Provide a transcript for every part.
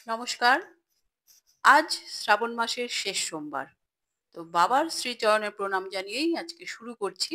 নমস্কার। আজ শ্রাবণ মাসের শেষ সোমবার। তো বাবার শ্রীচরণে প্রণাম জানিয়েই আজকে শুরু করছি।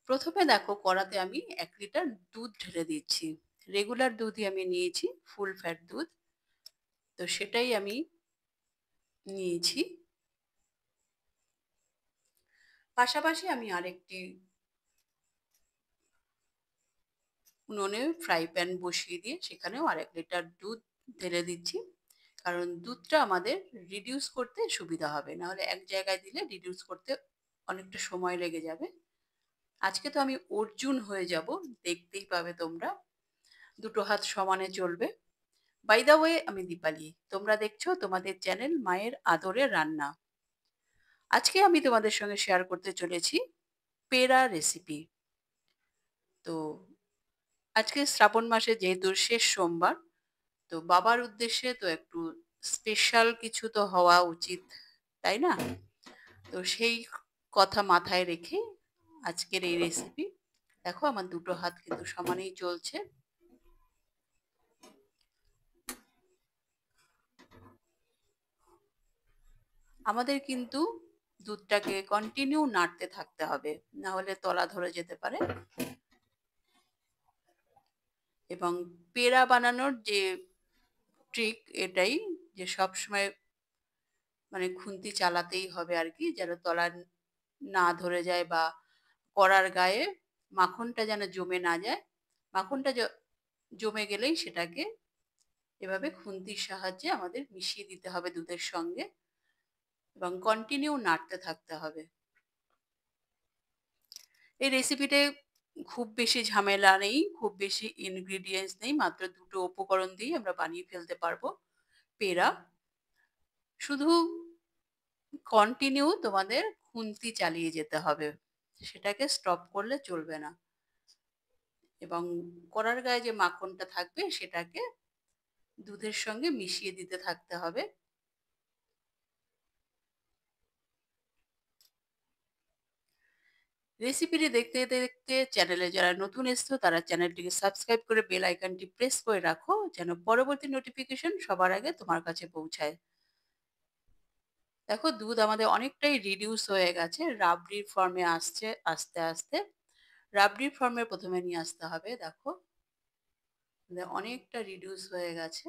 প্রথমে দেখো কড়াতে আমি 1 লিটার দুধ ঢেলে দিচ্ছি। রেগুলার দুধই আমি নিয়েছি, ফুল ফ্যাট দুধ। তো সেটাই আমি নিয়েছি। পাশাপাশি আমি আরেকটি উনুনে ফ্রাই প্যান বসিয়ে দিয়ে সেখানেও আরেক লিটার দুধ ঢেলে দিচ্ছি। কারণ দুধটা আমাদের রিডিউস করতে সুবিধা হবে। নাহলে এক জায়গায় দিলে রিডিউস করতে অনেকটা সময় লেগে যাবে। আজকে তো আমি অর্জুন হয়ে যাব, দেখতেই পাবে তোমরা। দুটো হাত সমানে চলবে। বাই দা ওয়ে, আমি দীপালি, তোমরা দেখছো তোমাদের চ্যানেল মায়ের আদরের রান্না। আজকে আমি তোমাদের সঙ্গে শেয়ার করতে চলেছি পেড়া রেসিপি। তো আজকে শ্রাবণ মাসে যেহেতু শেষ সোমবার, তো বাবার উদ্দেশ্যে তো একটু স্পেশাল কিছু তো হওয়া উচিত, তাই না? তো সেই কথা মাথায় রেখে আজকের এই রেসিপি। দেখো আমার দুটো হাত কিন্তু সমানেই চলছে। আমাদের কিন্তু দুধটাকে কন্টিনিউ নাড়তে থাকতে হবে, না হলে তলা ধরে যেতে পারে। এবং পেড়া বানানোর যে ট্রিক এটাই, যে সব সময় মানে খুন্তি চালাতেই হবে আর কি, যেন তলা না ধরে যায় বা কড়ার গায়ে মাখনটা যেন জমে না যায়। মাখনটা জমে গেলেই সেটাকে এভাবে খুন্তির সাহায্যে আমাদের মিশিয়ে দিতে হবে দুধের সঙ্গে এবং কন্টিনিউ নাড়তে থাকতে হবে। এই রেসিপিতে খুব বেশি ঝামেলা নেই, খুব বেশি ইনগ্রিডিয়েন্টস নেই, মাত্র দুটো উপকরণ দিয়ে আমরা বানিয়ে ফেলতে পারবো পেড়া। শুধু কন্টিনিউ তোমাদের খুন্তি চালিয়ে যেতে হবে, সেটাকে স্টপ করলে চলবে না। এবং কড়ার গায়ে যে মাখনটা থাকবে সেটাকে দুধের সঙ্গে মিশিয়ে দিতে থাকতে হবে। রেসিপিটি দেখতে দেখতে চ্যানেলে যারা নতুন এসছো তারা চ্যানেলটিকে সাবস্ক্রাইব করে বেল আইকনটি প্রেস করে রাখো, যেন পরবর্তী নোটিফিকেশন সবার আগে তোমার কাছে পৌঁছায়। দেখো দুধ আমাদের অনেকটাই রিডিউস হয়ে গেছে, রাবড়ির ফর্মে আসছে আস্তে আস্তে। রাবড়ির ফর্মে প্রথমে নিয়ে আসতে হবে। দেখো অনেকটা রিডিউস হয়ে গেছে।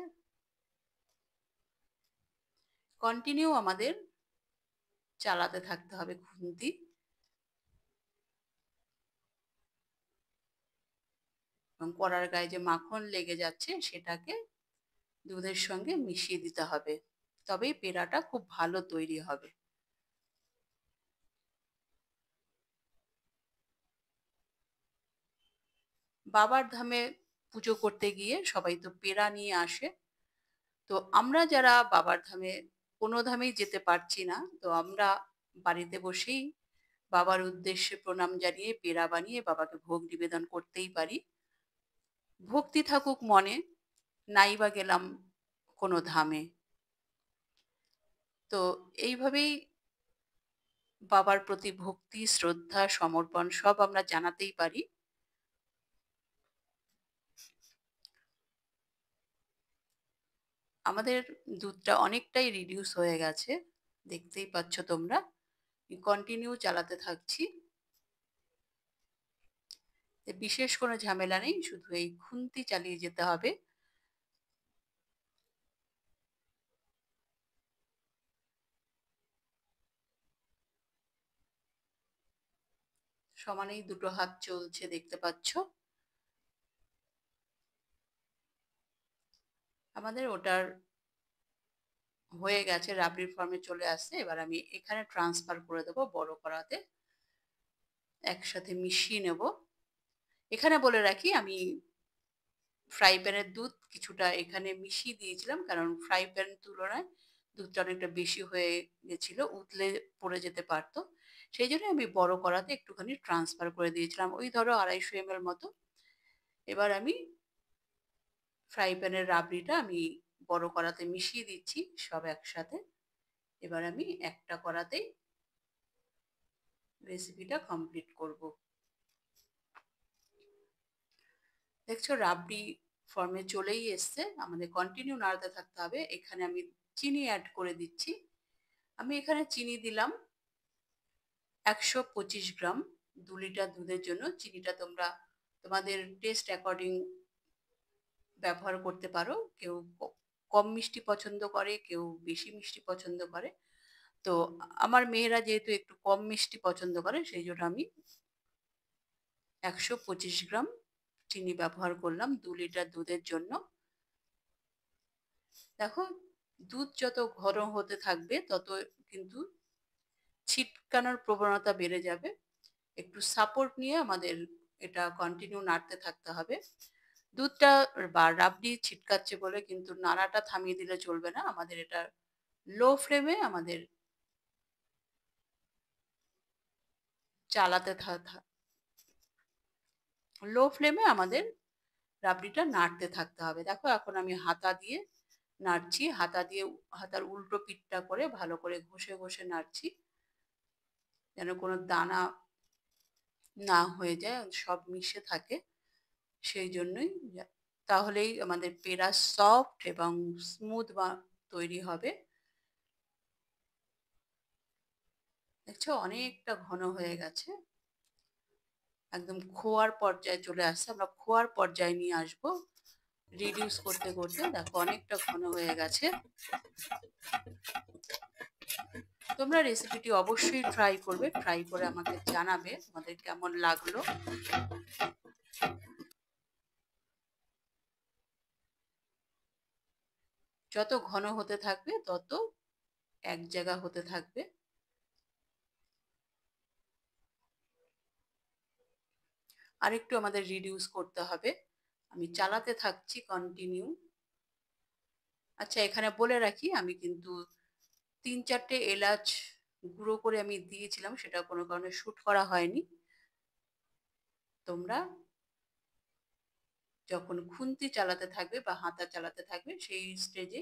কন্টিনিউ আমাদের চালাতে থাকতে হবে খুন্তি। এবং কড়ার গায়ে যে মাখন লেগে যাচ্ছে সেটাকে দুধের সঙ্গে মিশিয়ে দিতে হবে, তবেই পেড়াটা খুব ভালো তৈরি হবে। বাবার ধামে পুজো করতে গিয়ে সবাই তো পেড়া নিয়ে আসে। তো আমরা যারা বাবার ধামে কোনো ধামেই যেতে পারছি না, তো আমরা বাড়িতে বসেই বাবার উদ্দেশ্যে প্রণাম জানিয়ে পেড়া বানিয়ে বাবাকে ভোগ নিবেদন করতেই পারি। ভক্তি থাকুক মনে, নাই বা গেলাম কোনো ধামে। তো এইভাবেই বাবার প্রতি ভক্তি, শ্রদ্ধা, সমর্পণ সব আমরা জানাতেই পারি। আমাদের দুধটা অনেকটাই রিডিউস হয়ে গেছে, দেখতেই পাচ্ছ তোমরা। কন্টিনিউ চালাতে থাকছি। বিশেষ কোনো ঝামেলা নেই, শুধু এই খুন্তি চালিয়ে যেতে হবে। সমানেই দুটো হাত চলছে, দেখতে পাচ্ছ। আমাদের ওটার হয়ে গেছে, রাবড়ির ফর্মে চলে আসছে। এবার আমি এখানে ট্রান্সফার করে দেবো বড় কড়াতে, একসাথে মিশিয়ে নেব। এখানে বলে রাখি, আমি ফ্রাই প্যানের দুধ কিছুটা এখানে মিশিয়ে দিয়েছিলাম, কারণ ফ্রাই প্যান তুলনায় দুধটা অনেকটা বেশি হয়ে গেছিল, উতলে পড়ে যেতে পারতো। সেই জন্য আমি বড় কড়াতে একটুখানি ট্রান্সফার করে দিয়েছিলাম, ওই ধরো 250 ml মতো। এবার আমি ফ্রাই প্যানের রাবড়িটা আমি বড় কড়াতে মিশিয়ে দিচ্ছি সব একসাথে। এবার আমি একটা কড়াতেই রেসিপিটা কমপ্লিট করব। দেখছো রাবড়ি ফর্মে চলেই এসছে, আমাদের কন্টিনিউ নাড়তে থাকতে হবে। এখানে আমি চিনি অ্যাড করে দিচ্ছি। আমি এখানে চিনি দিলাম 125 গ্রাম। 2 লিটার দুধের জন্য চিনিটা তোমরা তোমাদের টেস্ট অ্যাকর্ডিং ব্যবহার করতে পারো। কেউ কম মিষ্টি পছন্দ করে, কেউ বেশি মিষ্টি পছন্দ করে। তো আমার মেয়েরা যেহেতু একটু কম মিষ্টি পছন্দ করে, সেই জন্য আমি 125 গ্রাম চিনি ব্যবহার করলাম 2 লিটার দুধের জন্য। দেখো, দুধ যত ঘন হতে থাকবে তত কিন্তু ছিটকানোর প্রবণতা বেড়ে যাবে। একটু সাপোর্ট নিয়ে আমাদের এটা কন্টিনিউ নাড়তে থাকতে হবে। দুধটা বা রাবড়ি ছিটকাচ্ছে বলে কিন্তু নাড়াটা থামিয়ে দিলে চলবে না। আমাদের এটা লো ফ্লেমে আমাদের চালাতে লো ফ্লেমে আমাদের রাবড়িটা নাড়তে থাকতে হবে। দেখো, এখন আমি হাতা দিয়ে নাড়ছি। হাতার উল্টো পিঠটা করে ভালো করে ঘষে ঘষে নাড়ছি, যেন কোনো দানা না হয়ে যায়, সব মিশে থাকে। সেই জন্যই, তাহলেই আমাদের পেড়া সফট এবং স্মুথ তৈরি হবে। দেখছো, অনেকটা ঘন হয়ে গেছে, একদম খোয়ার পর্যায়ে চলে আসছে। আমরা খোয়ার পর্যায়ে নিয়ে আসবো রিডিউস করতে করতে। দেখো, অনেকটা ঘন হয়ে গেছে। তোমরা রেসিপিটি অবশ্যই ট্রাই করবে, ট্রাই করে আমাকে জানাবে তোমাদের কেমন লাগলো। যত ঘন হতে থাকবে তত এক জায়গা হতে থাকবে। আরেকটু আমাদের রিডিউস করতে হবে। আমি চালাতে থাকছি কন্টিনিউ। আচ্ছা, এখানে বলে রাখি, আমি কিন্তু 3-4টে এলাচ গুঁড়ো করে আমি দিয়েছিলাম, সেটা কোনো কারণে শুট করা হয়নি। তোমরা যখন খুন্তি চালাতে থাকবে বা হাতা চালাতে থাকবে, সেই স্টেজে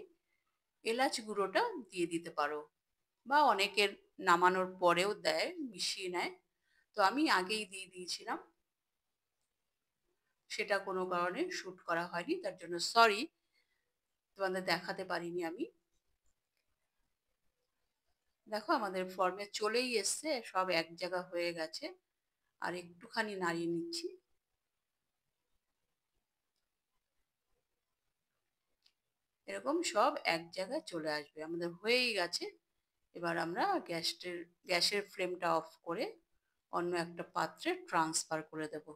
এলাচ গুঁড়োটা দিয়ে দিতে পারো, বা অনেকের নামানোর পরেও দেয়, মিশিয়ে নেয়। তো আমি আগেই দিয়ে দিয়েছিলাম, সেটা কোনো কারণে শুট করা হয়নি, তার জন্য সরি, তোমাদের দেখাতে পারিনি আমি। দেখো, আমাদের ফর্মে চলেই এসছে, সব এক জায়গা হয়ে গেছে। আর একটুখানি নাড়িয়ে নিচ্ছি। এরকম সব এক জায়গায় চলে আসবে, আমাদের হয়েই গেছে। এবার আমরা গ্যাসের ফ্লেমটা অফ করে অন্য একটা পাত্রে ট্রান্সফার করে দেব।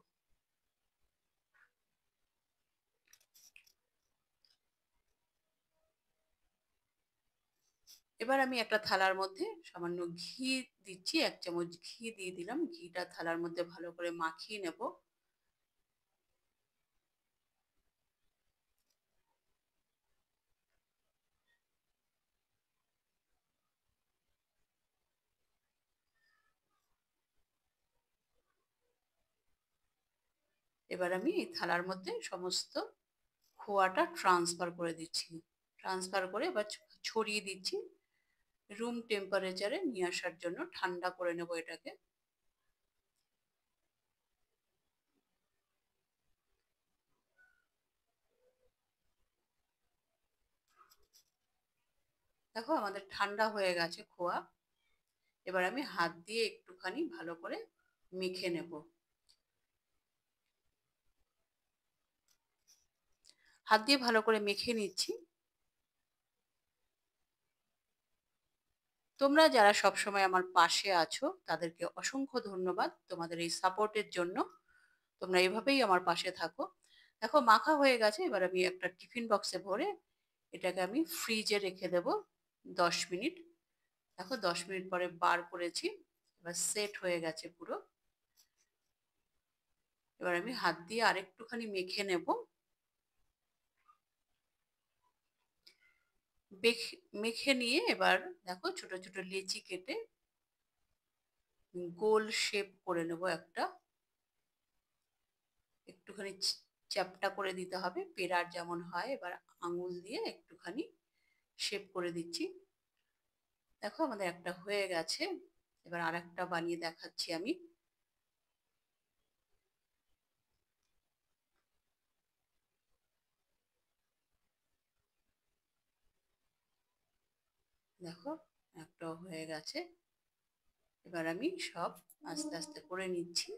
এবার আমি একটা থালার মধ্যে সামান্য ঘি দিচ্ছি, 1 চামচ ঘি দিয়ে দিলাম। ঘিটা থালার মধ্যে ভালো করে মাখিয়ে নেব। এবার আমি এই থালার মধ্যে সমস্ত খোয়াটা ট্রান্সফার করে দিচ্ছি। ট্রান্সফার করে এবার ছড়িয়ে দিচ্ছি। রুম টেম্পারেচারে নিয়ে আসার জন্য ঠান্ডা করে নেব এটাকে। দেখো, আমাদের ঠান্ডা হয়ে গেছে খোয়া। এবার আমি হাত দিয়ে একটুখানি ভালো করে মেখে নেব। হাত দিয়ে ভালো করে মেখে নিচ্ছি। তোমরা যারা সবসময় আমার পাশে আছো তাদেরকে অসংখ্য ধন্যবাদ তোমাদের এই সাপোর্টের জন্য। তোমরা এভাবেই আমার পাশে থাকো। দেখো, মাখা হয়ে গেছে। এবার আমি একটা টিফিন বক্সে ভরে এটাকে আমি ফ্রিজে রেখে দেব 10 মিনিট। দেখো, 10 মিনিট পরে বার করেছি, এবার সেট হয়ে গেছে পুরো। এবার আমি হাত দিয়ে আরেকটুখানি মেখে নেব। মেখে নিয়ে এবার দেখো, ছোট ছোট লেচি কেটে গোল শেপ করে নেব একটা। একটুখানি চ্যাপ্টা করে দিতে হবে, পেড়ার যেমন হয়। এবার আঙুল দিয়ে একটুখানি শেপ করে দিচ্ছি। দেখো, আমাদের একটা হয়ে গেছে। এবার আরেকটা বানিয়ে দেখাচ্ছি আমি। দেখো একটাও হয়ে গেছে। এবার আমি সব আস্তে আস্তে করে নিচ্ছি।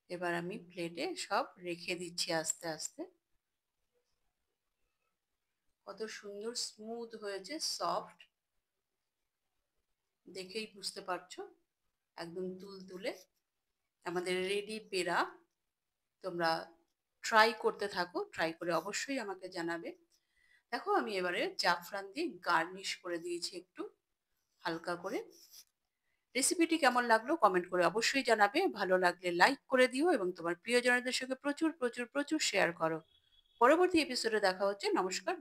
এবার আমি প্লেটে সব রেখে দিচ্ছি আস্তে আস্তে। কত সুন্দর স্মুথ হয়েছে, সফট, দেখেই বুঝতে পারছো, একদম তুলতুলে। আমাদের রেডি পেড়া। তোমরা ট্রাই করতে থাকো, ট্রাই করে অবশ্যই আমাকে জানাবে। দেখো আমি এবারে জাফরান দিয়ে গার্নিশ করে দিয়েছি একটু হালকা করে। রেসিপিটি কেমন লাগলো কমেন্ট করে অবশ্যই জানাবে। ভালো লাগলে লাইক করে দিও এবং তোমার প্রিয়জনদের সঙ্গে প্রচুর প্রচুর প্রচুর শেয়ার করো। পরবর্তী এপিসোডে দেখা হচ্ছে। নমস্কার।